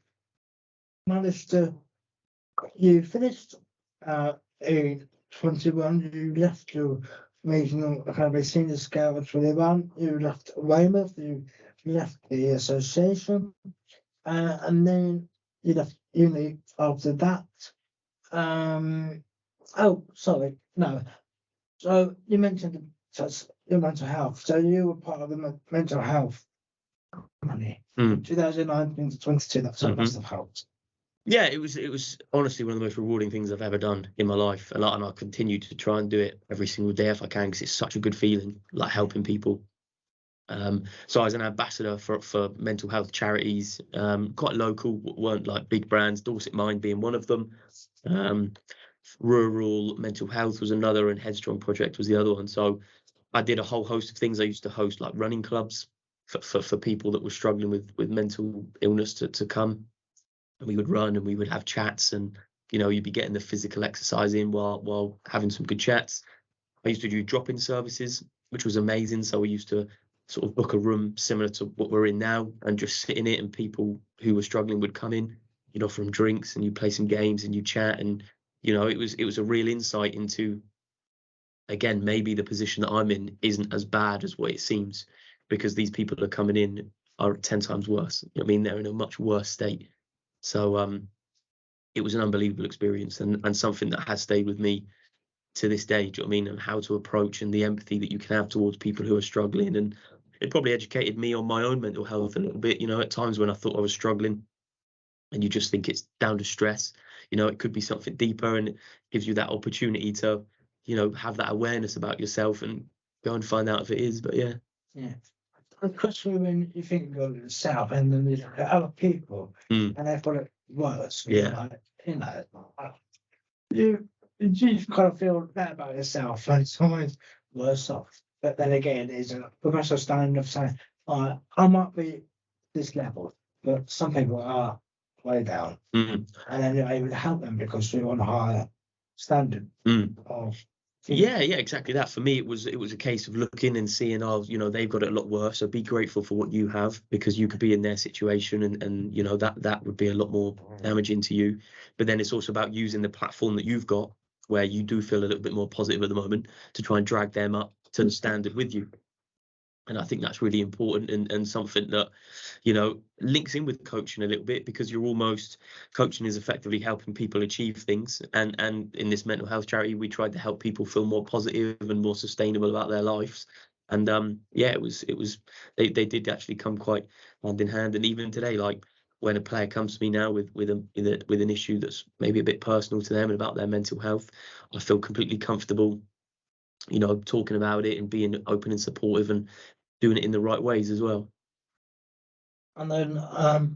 finished in 21, you left your regional academy senior scout at 21, you left Weymouth, you left the association, and then you left uni after that. So you mentioned your mental health. So you were part of the mental health company. 2019 to 22, that must have helped. Yeah, it was honestly one of the most rewarding things I've ever done in my life, and I continue to try and do it every single day if I can, because it's such a good feeling, like helping people. So I was an ambassador for mental health charities, quite local, weren't like big brands, Dorset Mind being one of them. Rural mental health was another, and Headstrong Project was the other one. So I did a whole host of things. I used to host like running clubs for people that were struggling with mental illness to come. And we would run and we would have chats, and you'd be getting the physical exercise in while having some good chats. I used to do drop-in services, which was amazing. So we used to sort of book a room similar to what we're in now and just sit in it, and people who were struggling would come in, from drinks, and you play some games and you chat, and it was a real insight into, again, maybe the position that I'm in isn't as bad as what it seems, because these people that are coming in are 10 times worse. I mean, they're in a much worse state. So it was an unbelievable experience, and something that has stayed with me to this day. Do you know what I mean? And how to approach, and the empathy that you can have towards people who are struggling. And it probably educated me on my own mental health a little bit, at times when I thought I was struggling, and you just think it's down to stress. It could be something deeper, and it gives you that opportunity to, have that awareness about yourself and go and find out if it is. But yeah. Especially when you think you're in the south and then you look at other people and they've got it worse. Yeah. You kind of feel bad about yourself and it's always worse off. But then again, there's a progressive standard of saying, I might be this level, but some people are way down. And then you're able to help them because you're on a higher standard of. Yeah, exactly that. For me, it was a case of looking and seeing, they've got it a lot worse. So be grateful for what you have, because you could be in their situation, and that would be a lot more damaging to you. But then it's also about using the platform that you've got, where you do feel a little bit more positive at the moment, to try and drag them up to the standard with you. And I think that's really important, and something that, links in with coaching a little bit, because coaching is effectively helping people achieve things. And in this mental health charity, we tried to help people feel more positive and more sustainable about their lives. And they did actually come quite hand in hand. And even today, like when a player comes to me now with an issue that's maybe a bit personal to them and about their mental health, I feel completely comfortable, talking about it and being open and supportive and doing it in the right ways as well. And then, I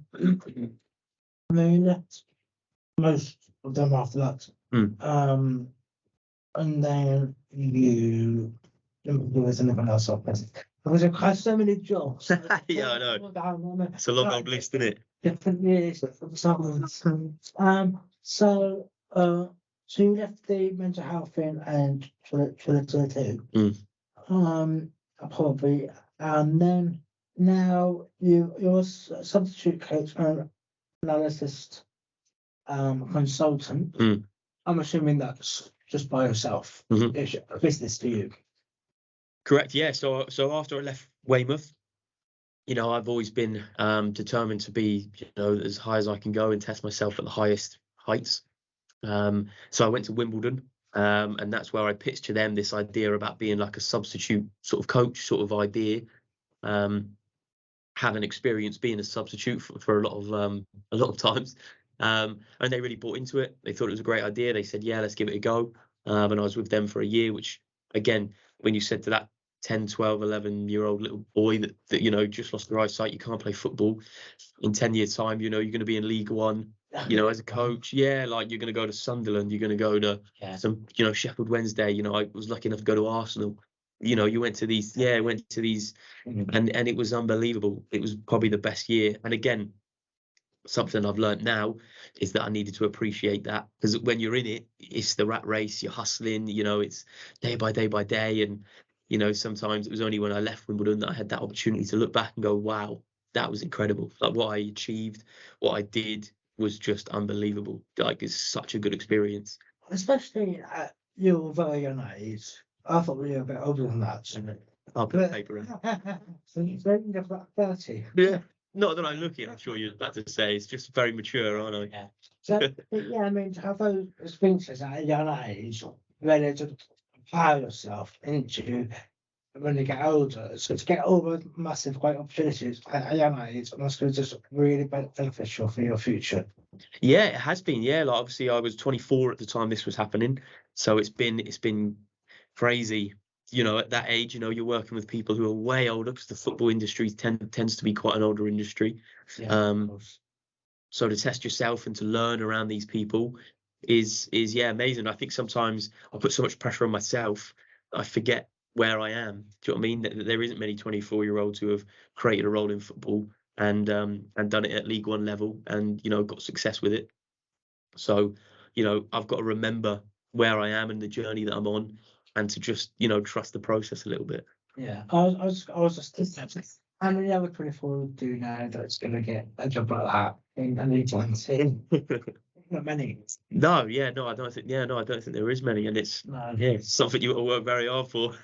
mean, most of them after that. And then there was anything else up there. Because I've had so many jobs. Yeah, I know. It's a long old list, isn't it? Different years. So you left the mental health thing and for the probably, and then now you're a substitute coach and analyst consultant. I'm assuming that's just by yourself. It's a business for you. Correct. Yeah. So after I left Weymouth, I've always been determined to be, as high as I can go and test myself at the highest heights. So I went to Wimbledon, and that's where I pitched to them this idea about being like a substitute sort of coach sort of idea. Having experience being a substitute for a lot of times, and they really bought into it. They thought it was a great idea. They said, yeah, let's give it a go. And I was with them for a year, which, again, when you said to that 10, 12, 11-year-old little boy that just lost their eyesight, you can't play football, in 10 years' time, you're going to be in League One, as a coach. Yeah, like you're going to go to Sunderland, you're going to go to some, Sheffield Wednesday. I was lucky enough to go to Arsenal. You went to these, and it was unbelievable. It was probably the best year. And again, something I've learned now is that I needed to appreciate that, because when you're in it, it's the rat race, you're hustling, it's day by day by day. And, sometimes it was only when I left Wimbledon that I had that opportunity to look back and go, wow, that was incredible. Like what I achieved, what I did was just unbelievable. Like it's such a good experience. Especially at your very young age. I thought we were a bit older than that. I'll put the paper in. So you're about 30. Yeah. Not that I'm looking, I'm sure you're about to say. It's just very mature, aren't I? Yeah. So, I mean, to have those experiences at a young age, ready to apply yourself into when you get older. So to get all the massive, great opportunities at a young age must be just really beneficial for your future. Yeah, it has been. Yeah, like obviously I was 24 at the time this was happening. So it's been crazy, at that age, you're working with people who are way older, because the football industry tends to be quite an older industry. Yeah, so to test yourself and to learn around these people is amazing. I think sometimes I put so much pressure on myself that I forget where I am. Do you know what I mean? There isn't many 24-year-olds who have created a role in football and done it at League One level and got success with it. So I've got to remember where I am and the journey that I'm on, and to just trust the process a little bit. Yeah, I was just thinking, how many other 24 do now that's going to get a job like that in a League One team? Not many. No, I don't think there is many, and it's something you got to work very hard for.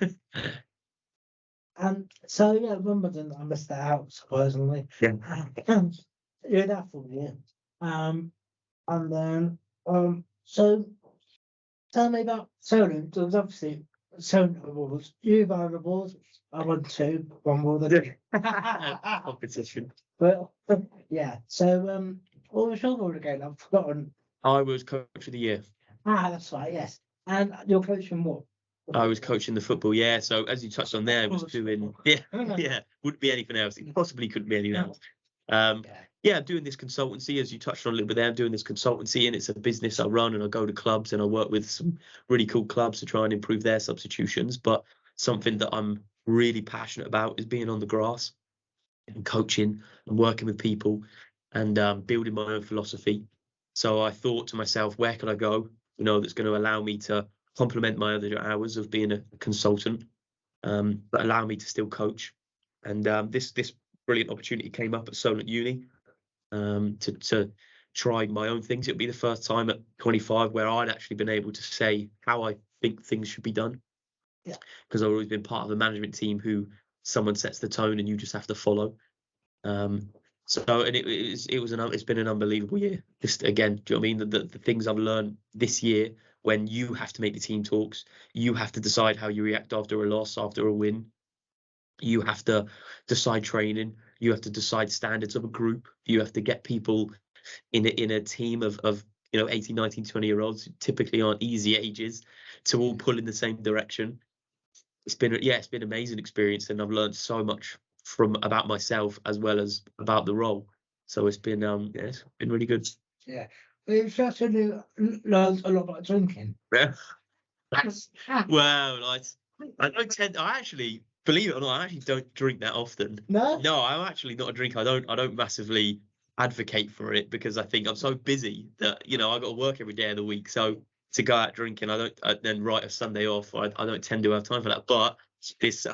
And so Wimbledon, I missed that out surprisingly. Yeah. You're there for a year. And then so tell me about solo. There was obviously solo awards. You've won awards. I won 2, one more than Competition. But yeah. So what was your award again? I've forgotten. I was coach of the year. That's right. Yes. And you're coaching what? I was coaching the football. Yeah. So as you touched on there, I was doing. Wouldn't be anything else. It possibly couldn't be anything else. Doing this consultancy, as you touched on a little bit there. I'm doing this consultancy, and it's a business I run, and I go to clubs and I work with some really cool clubs to try and improve their substitutions. But something that I'm really passionate about is being on the grass and coaching and working with people and building my own philosophy. So I thought to myself, where could I go, that's going to allow me to complement my other hours of being a consultant, but allow me to still coach. And this brilliant opportunity came up at Solent Uni to try my own things. It would be the first time at 25 where I'd actually been able to say how I think things should be done. Yeah. Because I've always been part of the management team who someone sets the tone and you just have to follow. It's been an unbelievable year. Just again, do you know what I mean? The things I've learned this year, when you have to make the team talks, you have to decide how you react after a loss, after a win. You have to decide training. You have to decide standards of a group. You have to get people in a team of 18, 19, 20-year-olds who typically aren't easy ages to all pull in the same direction. It's been an amazing experience, and I've learned so much about myself as well as about the role. So it's been it's been really good. Yeah. You've actually learned a lot about drinking. Yeah. Well, I actually, believe it or not, I actually don't drink that often. No, I'm actually not a drinker. I don't massively advocate for it, because I think I'm so busy that I got to work every day of the week. So to go out drinking, then write a Sunday off. I don't tend to have time for that. But this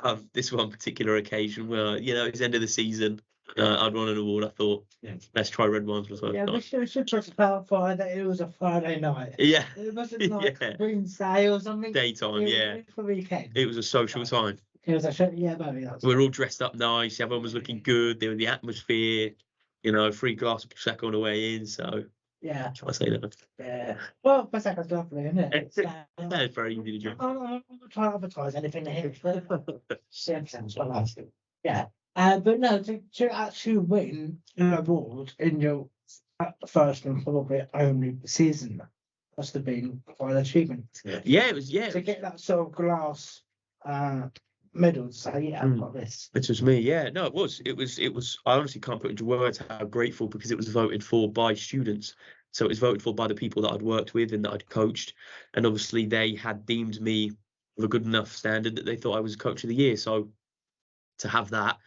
one particular occasion where it's end of the season, I'd won an award. I thought, let's try red wine for the first time. We should just clarify that it was a Friday night. Yeah, it wasn't like Wednesday or something. Daytime. It was the weekend. It was a social time. It was a show. Yeah, maybe that's. We were all dressed up nice. Everyone was looking good. There was the atmosphere. Free glass of prosecco on the way in. So yeah, try to say that. Yeah. Well, prosecco's lovely, isn't it? It's very easy to drink. I'm not trying to advertise anything here. Yeah. But no, to actually win an award in your first and probably only season must have been quite an achievement. Yeah, it was. Yeah, to get that sort of glass medal to say, I've got this. It was me. Yeah, no, it was. It was. I honestly can't put into words how grateful, because it was voted for by students. So it was voted for by the people that I'd worked with and that I'd coached, and obviously they had deemed me of a good enough standard that they thought I was coach of the year. So to have that,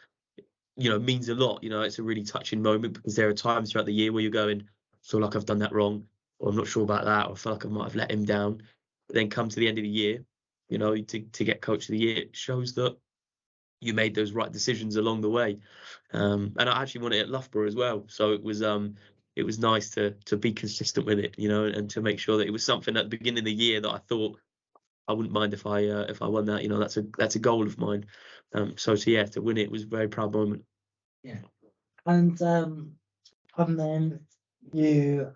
means a lot. It's a really touching moment, because there are times throughout the year where you're going, I feel like I've done that wrong, or I'm not sure about that, or I feel like I might have let him down. But then come to the end of the year, to get coach of the year, it shows that you made those right decisions along the way. And I actually won it at Loughborough as well. So it was nice to be consistent with it, and to make sure that it was something at the beginning of the year that I thought I wouldn't mind if I won that. That's a goal of mine. To win it was a very proud moment. Yeah. And then you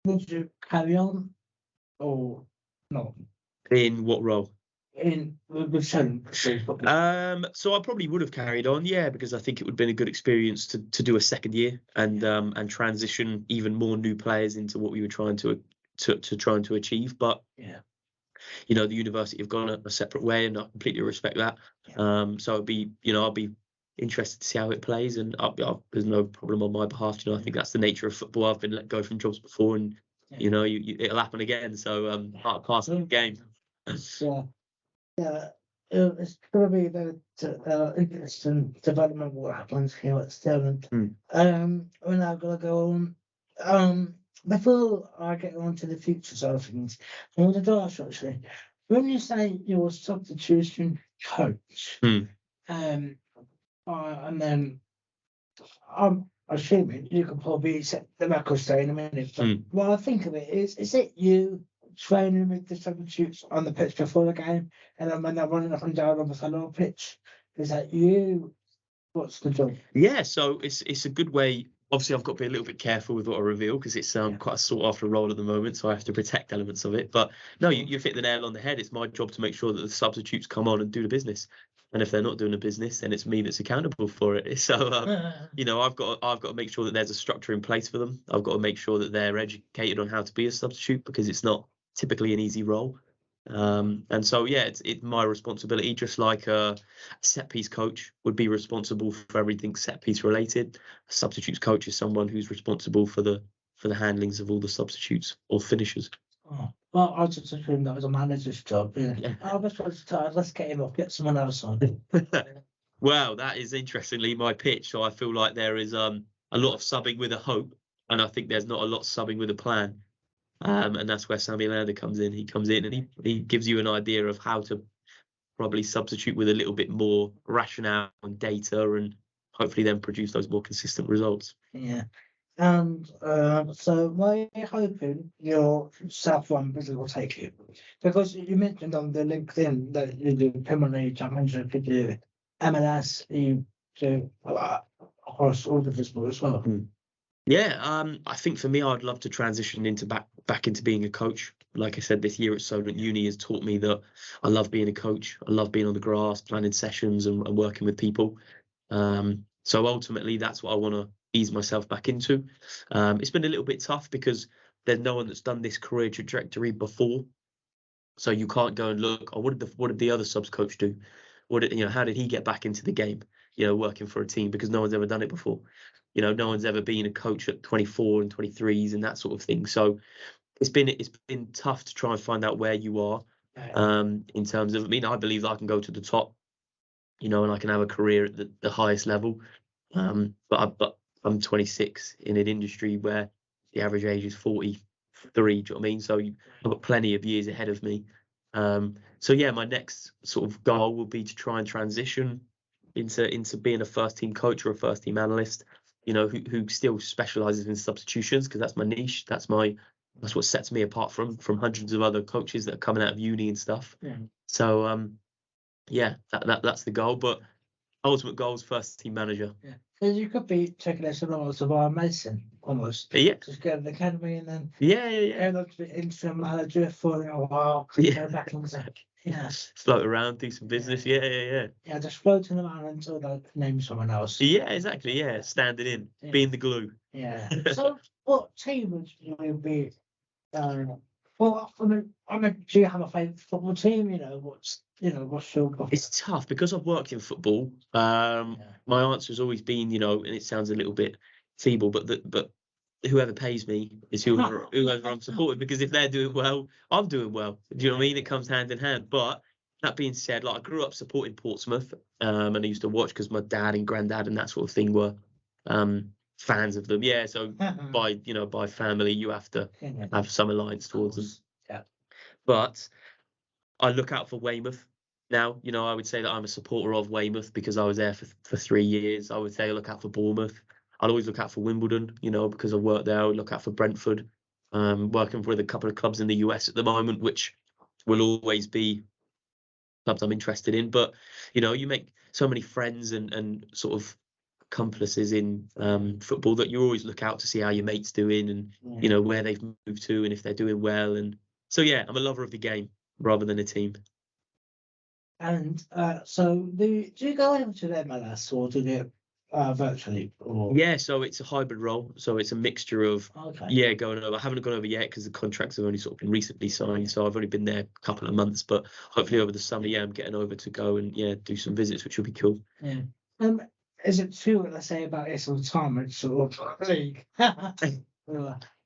would you carry on or not? In what role? With Solent. So I probably would have carried on, because I think it would have been a good experience to do a second year and transition even more new players into what we were trying to achieve. But the university have gone a separate way, and I completely respect that. So I'll be interested to see how it plays, and there's no problem on my behalf. I think that's the nature of football. I've been let go from jobs before, and it'll happen again. So part of the game. It's going to be the interesting development what happens here at Stirling. We're now going to go on. Before I get on to the future side of things, I want to ask you actually, when you say you're a substitution coach, and then I'm assuming you can probably set the record straight in a minute, but what I think of it is it you training with the substitutes on the pitch before the game, and then when they're running up and down on the fellow pitch, is that you? What's the job? Yeah, so it's a good way. Obviously, I've got to be a little bit careful with what I reveal because it's quite a sought after role at the moment, so I have to protect elements of it. But no, you hit the nail on the head. It's my job to make sure that the substitutes come on and do the business. And if they're not doing the business, then it's me that's accountable for it. So, I've got to make sure that there's a structure in place for them. I've got to make sure that they're educated on how to be a substitute because it's not typically an easy role. And so, it's my responsibility, just like a set piece coach would be responsible for everything set piece related. A substitutes coach is someone who's responsible for the handlings of all the substitutes or finishers. Oh, well, I just assumed that was a manager's job. Yeah. I was tired. Let's get him off. Get someone else on. Well, that is interestingly my pitch. So I feel like there is a lot of subbing with a hope, and I think there's not a lot subbing with a plan. And that's where Sammy Lander comes in. He comes in and he gives you an idea of how to probably substitute with a little bit more rationale and data, and hopefully then produce those more consistent results. Yeah. And so where are you hoping your South One business will take you? Because you mentioned on the LinkedIn that you do Premier League, Championship, you do MLS, you do across all the football as well. Yeah, I think for me, I'd love to transition into back into being a coach. Like I said, this year at Solent Uni has taught me that I love being a coach. I love being on the grass, planning sessions and working with people. So ultimately, that's what I want to ease myself back into. It's been a little bit tough because there's no one that's done this career trajectory before. So you can't go and look, what did the other subs coach do? How did he get back into the game, working for a team, because no one's ever done it before. No one's ever been a coach at 24 and 23s and that sort of thing. So it's been tough to try and find out where you are in terms of, I believe that I can go to the top, and I can have a career at the highest level. But I'm 26 in an industry where the average age is 43. Do you know what I mean? So I've got plenty of years ahead of me. My next sort of goal will be to try and transition into being a first team coach or a first team analyst, who still specializes in substitutions, because that's my niche. That's what sets me apart from hundreds of other coaches that are coming out of uni and stuff. So that's the goal. But ultimate goal is first team manager. Yeah. So you could be taking this almost of our medicine, almost. Yeah. Just go to the academy and then go up to the interim manager for a while. Go back and float around, do some business. Yeah, just floating around until they name someone else. Yeah, exactly. Yeah, standing in, being the glue. Yeah. So what team would you be? Well, do you have a favourite football team? What's your? It's tough because I've worked in football. My answer has always been, and it sounds a little bit feeble, but whoever pays me is whoever I'm supporting, because if they're doing well, I'm doing well. Do you know what I mean? It comes hand in hand. But that being said, I grew up supporting Portsmouth, and I used to watch because my dad and granddad and that sort of thing were fans of them. Yeah, so by family, you have to have some alliance towards them. Yeah. But I look out for Weymouth now. I would say that I'm a supporter of Weymouth because I was there for 3 years. I would say I look out for Bournemouth. I'll always look out for Wimbledon, because I work there. I would look out for Brentford. Working with a couple of clubs in the US at the moment, which will always be clubs I'm interested in. But, you make so many friends and sort of accomplices in football that you always look out to see how your mate's doing and, where they've moved to and if they're doing well. And so, I'm a lover of the game rather than a team. And so do you go over to the MLS or do you virtually? Or... Yeah, so it's a hybrid role. So it's a mixture of going over. I haven't gone over yet because the contracts have only sort of been recently signed. So I've only been there a couple of months, but hopefully over the summer, I'm getting over to go and do some visits, which will be cool. Yeah. Is it true what they say about this all the time? It's sort of league.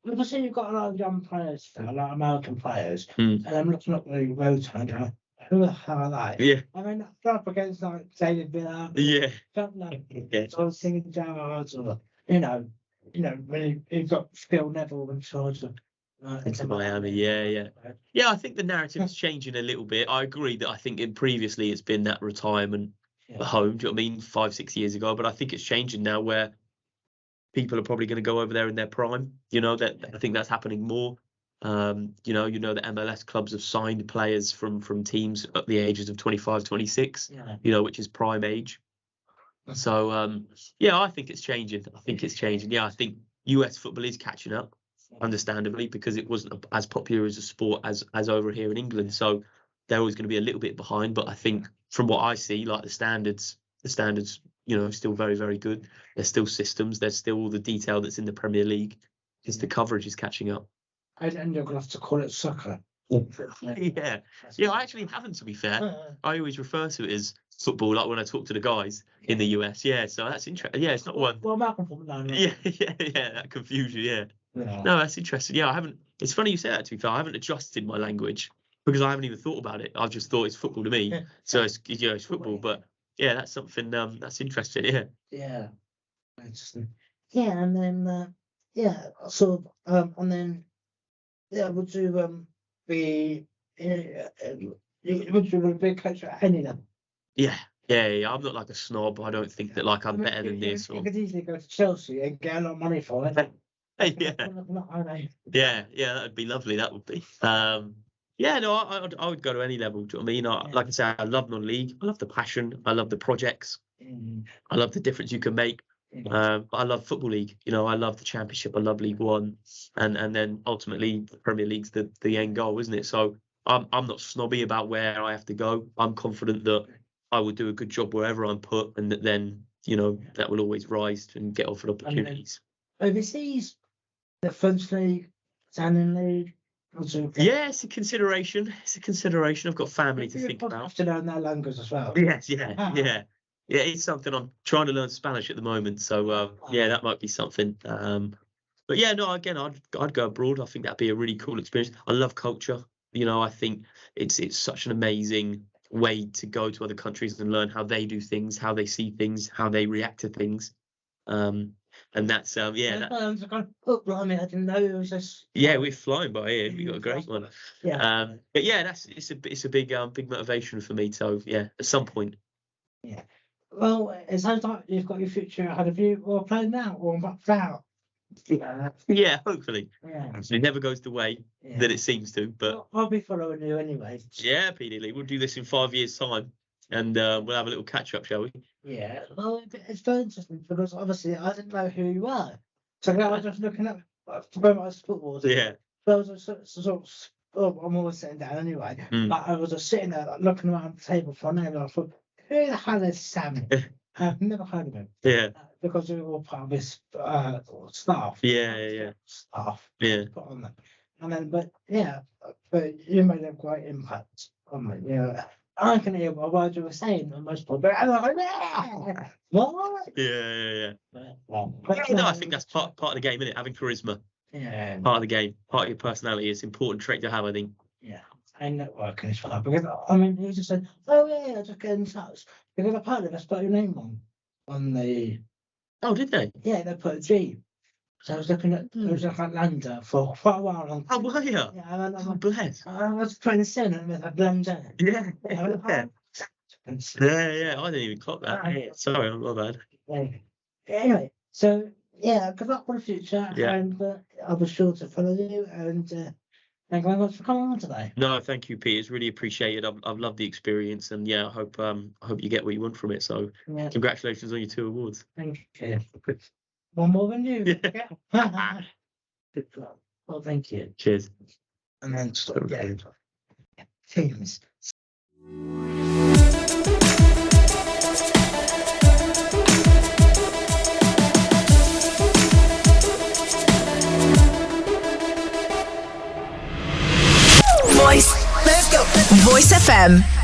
Because you've got a lot of young players, a lot of American players, and I'm looking up the road and going, who the hell are they? Yeah. I mean, they're up against like David Villa. Yeah. Or singing Gerrards, or when you've got Phil Neville in charge of into Miami. Yeah. I think the narrative is changing a little bit. I agree that I think previously it's been that retirement home. Do you know what I mean? 5-6 years ago, but I think it's changing now where people are probably going to go over there in their prime. I think that's happening more. The MLS clubs have signed players from teams at the ages of 25, 26, which is prime age. So, I think it's changing. I think US football is catching up, understandably, because it wasn't as popular as a sport as over here in England. So they're always going to be a little bit behind. But I think from what I see, like the standards, still very, very good. There's still systems. There's still all the detail that's in the Premier League. Just the coverage is catching up. And you're going to have to call it soccer. I actually haven't, to be fair. I always refer to it as football, like when I talk to the guys in the US. So that's interesting. It's not one. Well, Malcolm from down. That confusion. No, that's interesting. I haven't. It's funny you say that, to be fair. I haven't adjusted my language because I haven't even thought about it. I've just thought it's football to me. So it's football. But that's something that's interesting. Yeah. Interesting. And then and then would you be would you be a coach at any level? Yeah. I'm not like a snob. I don't think that like I'm better than this. You could easily go to Chelsea and get a lot of money for it. That would be lovely. That would be. I would go to any level. Do you know what I mean? Like I say, I love non-league. I love the passion. I love the projects. I love the difference you can make. But I love Football League. I love the Championship. I love League One, and then ultimately the Premier League's the end goal, isn't it? So I'm not snobby about where I have to go. I'm confident that I will do a good job wherever I'm put, and that then that will always rise and get offered opportunities. Overseas, the French League, Italian League. Yeah, it's a consideration. I've got family to think about. Have to learn their language as well. Yes, yeah, it's something I'm trying to learn Spanish at the moment. So that might be something. But again, I'd go abroad. I think that'd be a really cool experience. I love culture. I think it's such an amazing way to go to other countries and learn how they do things, how they see things, how they react to things. And that's I didn't know it was just. Yeah, we're flying by here. We got a great one. Yeah. But it's a big motivation for me. So at some point. Yeah. Well, it sounds like you've got your future ahead of you, or planned now, or mapped out. Yeah, hopefully. Yeah. It never goes the way that it seems to, but I'll be following you anyway. Yeah, Peter Lee, we'll do this in 5 years' time, and we'll have a little catch up, shall we? Yeah, well, it's very interesting because obviously I didn't know who you were, so I was just looking at Bournemouth football. Yeah. So I was just I'm always sitting down anyway. But I was just sitting there looking around the table for a name, and I thought, who the hell is Sammy? I've never heard of him. Yeah. Because we were all part of his staff. Yeah. Staff. Yeah. Put on that. And then, but you made a great impact on me. Yeah. I can hear what words you were saying on most people. I'm like, what? Yeah. I think that's part of the game, isn't it? Having charisma. Yeah. Part of the game, part of your personality. It's an important trait to have, I think. Yeah. And networking is fun because he just said, "Oh yeah, just get in touch." Because apparently they put your name on the. Oh, did they? Yeah, they put a G. So I was looking at Lander for quite a while. Oh, were you? Yeah, I'm blessed. I was 27 and with Lander. Yeah. I didn't even clock that. Sorry, I'm not bad. Yeah. Anyway, so good luck for the future, and I'll be sure to follow you. And thank you very much for coming on today. No, thank you, Pete. It's really appreciated. I've loved the experience, and I hope you get what you want from it. So, congratulations on your 2 awards. Thank you. One more than you. Yeah. Well, thank you. Cheers. And then teams. Voice FM.